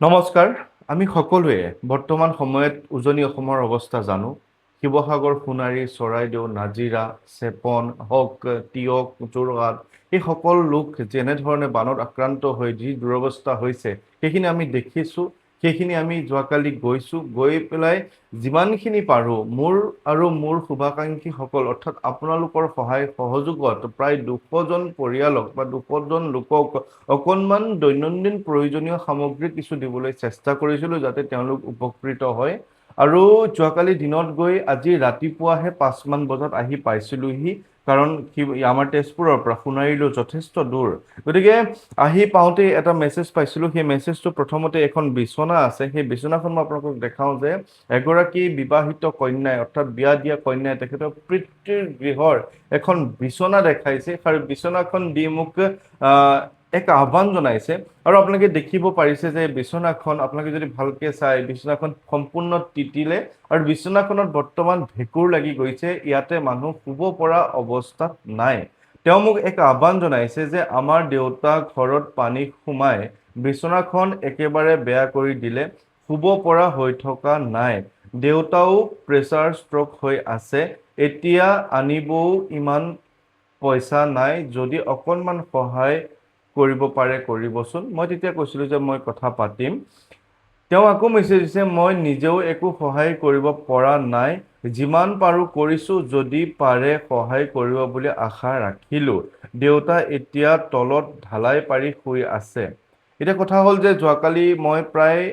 নমস্কাৰ। আমি সকলোৱে বৰ্তমান সময়ত উজনি অসমৰ অৱস্থা জানো। শিৱসাগৰ, সোণাৰী, চৰাইদেউ, নাজিৰা, চেপন হওক, তিয়ক, যোৰহাট এই সকলো লোক যেনেধৰণে বানত আক্ৰান্ত হৈ যি দুৰৱস্থা হৈছে সেইখিনি আমি দেখিছোঁ। সেইখিনি আমি যোৱাকালি গৈ পেলাই যিমানখিনি পাৰোঁ মোৰ শুভাকাংক্ষীসকল অৰ্থাৎ আপোনালোকৰ সহায় সহযোগত প্ৰায় 200জন পৰিয়ালক বা 200জন লোকক অকণমান দৈনন্দিন প্ৰয়োজনীয় সামগ্ৰী কিছু দিবলৈ চেষ্টা কৰিছিলোঁ যাতে তেওঁলোক উপকৃত হয়। আৰু যোৱাকালি দিনত গৈ আজি ৰাতিপুৱাহে 5মান বজাত আহি পাইছিলোহি, কাৰণ আমাৰ তেজপুৰৰ পৰা সোণাৰীলৈ যথেষ্ট দূৰ। গতিকে আহি পাওঁতেই এটা মেছেজ পাইছিলোঁ। সেই মেছেজটো প্ৰথমতে এখন বিচনা আছে, সেই বিচনাখন মই আপোনালোকক দেখাওঁ যে এগৰাকী বিবাহিত কন্যাই অৰ্থাৎ বিয়া দিয়া কন্যাই তেখেতৰ পিতৃৰ গৃহৰ এখন বিচনা দেখাইছে আৰু বিচনাখন দি মোক এক আহ্বান জনাইছে। আৰু আপোনালোকে দেখিব পাৰিছে যে বিচনাখন আপোনালোকে যদি ভালকে চাই বিচনাখন সম্পূৰ্ণ তিতিলে আৰু বিচনাখনত বৰ্তমান ভেঁকুৰ লাগি গৈছে। ইয়াতে মানুহ শুব পৰা অৱস্থাত নাই। তেওঁ মোক এক আহ্বান জনাইছে যে আমাৰ দেউতা ঘৰত পানী সোমাই বিচনাখন একেবাৰে বেয়া কৰি দিলে, শুব পৰা হৈ থকা নাই। দেউতাও প্ৰেছাৰ ষ্ট্ৰক হৈ আছে, এতিয়া আনিবও ইমান পইচা নাই, যদি অকণমান সহায় কৰিব পাৰে কৰিবচোন। মই তেতিয়া কৈছিলোঁ যে মই কথা পাতিম। তেওঁ আকৌ মেছেজ দিছে, মই নিজেও একো সহায় কৰিব পৰা নাই, যিমান পাৰোঁ কৰিছোঁ, যদি পাৰে সহায় কৰিব বুলি আশা ৰাখিলোঁ। দেউতা এতিয়া তলত ঢালাই পাৰি শুই আছে। এতিয়া কথা হ'ল যে যোৱাকালি মই প্ৰায়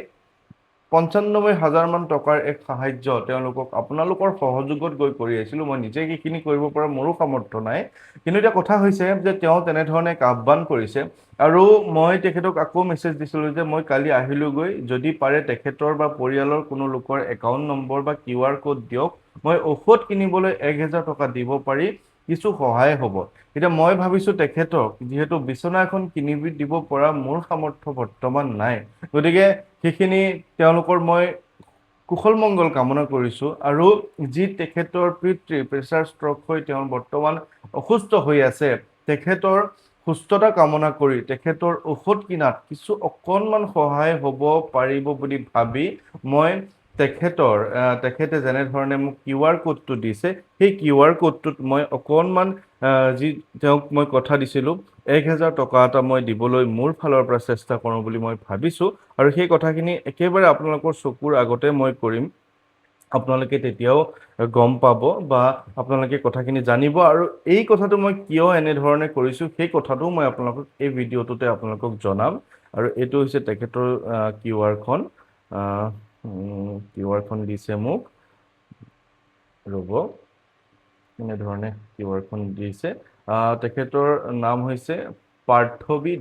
95,000 মান টকাৰ এক সাহাৰ্য তেওঁলোকক আপোনালোকৰ সহযোগত গৈ কৰি আহিছিলোঁ। মই নিজে সেইখিনি কৰিব পৰা মোৰো সামৰ্থ্য নাই, কিন্তু এতিয়া কথা হৈছে যে তেওঁ তেনেধৰণে এক আহ্বান কৰিছে। আৰু মই তেখেতক আকৌ মেছেজ দিছিলোঁ যে মই কালি আহিলোগৈ, যদি পাৰে তেখেতৰ বা পৰিয়ালৰ কোনো লোকৰ একাউণ্ট নম্বৰ বা QR কোড দিয়ক, মই ঔষধ কিনিবলৈ 1,000 টকা দিব পাৰি, কিছু সহায় হ'ব। এতিয়া মই ভাবিছোঁ তেখেতক যিহেতু বিচনা এখন কিনি দিব পৰা মোৰ সামৰ্থ্য বৰ্তমান নাই, গতিকে সেইখিনি তেওঁলোকৰ মই কুশল মংগল কামনা কৰিছোঁ। আৰু যি তেখেতৰ পিতৃ প্ৰেছাৰ ষ্ট্ৰক হৈ তেওঁ বৰ্তমান অসুস্থ হৈ আছে, তেখেতৰ সুস্থতা কামনা কৰি তেখেতৰ ঔষধ কিনাত কিছু অকণমান সহায় হ'ব পাৰিব বুলি ভাবি মই তেখেতে যেনেধৰণে মোক QR কোডটো দিছে, সেই QR কোডটোত মই অকণমান যি তেওঁক মই কথা দিছিলোঁ 1,000 টকা এটা মই দিবলৈ মোৰ ফালৰ পৰা চেষ্টা কৰোঁ বুলি মই ভাবিছোঁ। আৰু সেই কথাখিনি একেবাৰে আপোনালোকৰ চকুৰ আগতে মই কৰিম। আপোনালোকে তেতিয়াও গম পাব বা আপোনালোকে কথাখিনি জানিব। আৰু এই কথাটো মই কিয় এনেধৰণে কৰিছোঁ সেই কথাটোও মই আপোনালোকক এই ভিডিঅ'টোতে আপোনালোকক জনাম। আৰু এইটো হৈছে তেখেতৰ কিউআৰখন দিছে মোক, ৰ'ব, এনেধৰণে কিউআৰখন দিছে। তেখেতৰ নাম হৈছে পাৰ্থৱী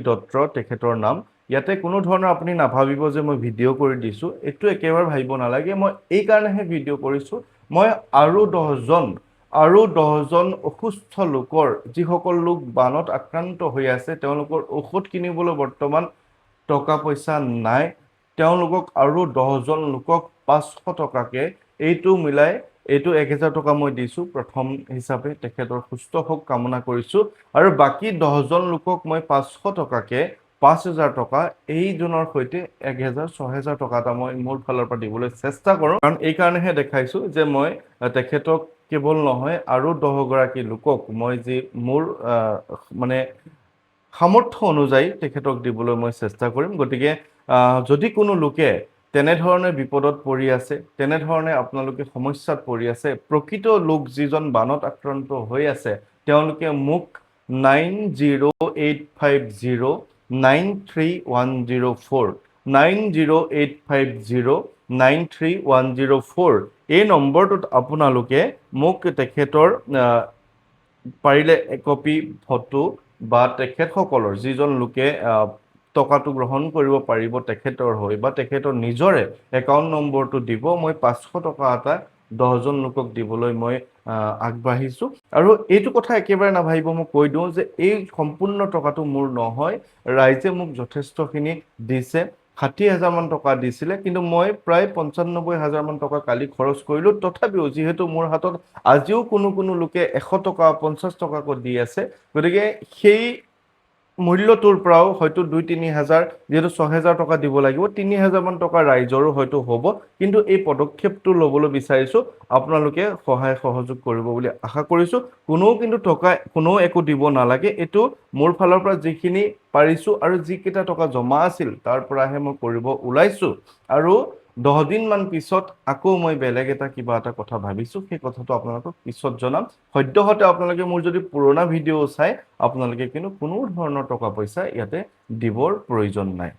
দত্ত তেখেতৰ নাম। ইয়াতে কোনো ধৰণৰ আপুনি নাভাবিব যে মই ভিডিঅ' কৰি দিছোঁ, এইটো একেবাৰে ভাবিব নালাগে। মই এই কাৰণেহে ভিডিঅ' কৰিছোঁ, মই আৰু 10জন অসুস্থ লোকৰ, যিসকল লোক বানত আক্ৰান্ত হৈ আছে, তেওঁলোকৰ ঔষধ কিনিবলৈ বৰ্তমান টকা পইচা নাই, তেওঁলোকক আৰু 10জন লোকক 500 টকাকে এইটো মিলাই 1,000 টকা মই দিছোঁ প্ৰথম হিচাপে। তেখেতৰ সুস্থ হওক কামনা কৰিছোঁ। আৰু বাকী 10জন লোকক মই 500 টকাকে 5,000 টকা এইজনৰ সৈতে 6,000 টকা এটা মই মোৰ ফালৰ পৰা দিবলৈ চেষ্টা কৰোঁ। কাৰণ এই কাৰণেহে দেখাইছোঁ যে মই তেখেতক কেৱল নহয় আৰু 10গৰাকী লোকক মই যি মোৰ মানে সামৰ্থ্য অনুযায়ী তেখেতক দিবলৈ মই চেষ্টা কৰিম। গতিকে যদি কোনো লোকে তেনেধৰণে বিপদত পৰি আছে, তেনেধৰণে আপোনালোকে সমস্যাত পৰি আছে, প্ৰকৃত লোক যিজন বানত আক্ৰান্ত হৈ আছে, তেওঁলোকে মোক 9085093104 এই নম্বৰটোত আপোনালোকে মোক তেখেতৰ পাৰিলে একপি ফটো বা তেখেতসকলৰ যিজন লোকে টকাটো গ্ৰহণ কৰিব পাৰিব তেখেতৰ হৈ বা তেখেতৰ নিজৰে একাউণ্ট নম্বৰটো দিব। মই 500 টকা এটা 10জন লোকক দিবলৈ মই আগবাঢ়িছোঁ। আৰু এইটো কথা একেবাৰে নাভাবিব, মই কৈ দিওঁ যে এই সম্পূৰ্ণ টকাটো মোৰ নহয়, ৰাইজে মোক যথেষ্টখিনি দিছে। 60,000 মান টকা দিছিলে, কিন্তু মই প্ৰায় 95,000 মান টকা কালি খৰচ কৰিলোঁ। তথাপিও যিহেতু মোৰ হাতত আজিও কোনো লোকে 100 টকা 50 টকাকৈ দি আছে, গতিকে সেই মূল্যটোৰ পৰাও হয়তো 2-3 হাজাৰ, যিহেতু 6,000 টকা দিব লাগিব, 3,000 মান টকা ৰাইজৰো হয়তো হ'ব। কিন্তু এই পদক্ষেপটো ল'বলৈ বিচাৰিছোঁ, আপোনালোকে সহায় সহযোগ কৰিব বুলি আশা কৰিছোঁ। কোনেও কিন্তু টকা কোনেও একো দিব নালাগে, এইটো মোৰ ফালৰ পৰা যিখিনি পাৰিছোঁ আৰু যিকেইটা টকা জমা আছিল তাৰ পৰাহে মই কৰিব ওলাইছোঁ। আৰু 10 দিন মান পিছত আকৌ মই বেলেগ এটা কিবা এটা কথা ভাবিছোঁ, সেই কথাটো আপোনালোকক পিছত জনাম। সদ্যহতে আপোনালোকে মোৰ যদি পুৰণা ভিডিঅ' চাই, আপোনালোকে কিন্তু কোনো ধৰণৰ টকা পইচা ইয়াতে দিবৰ প্ৰয়োজন নাই।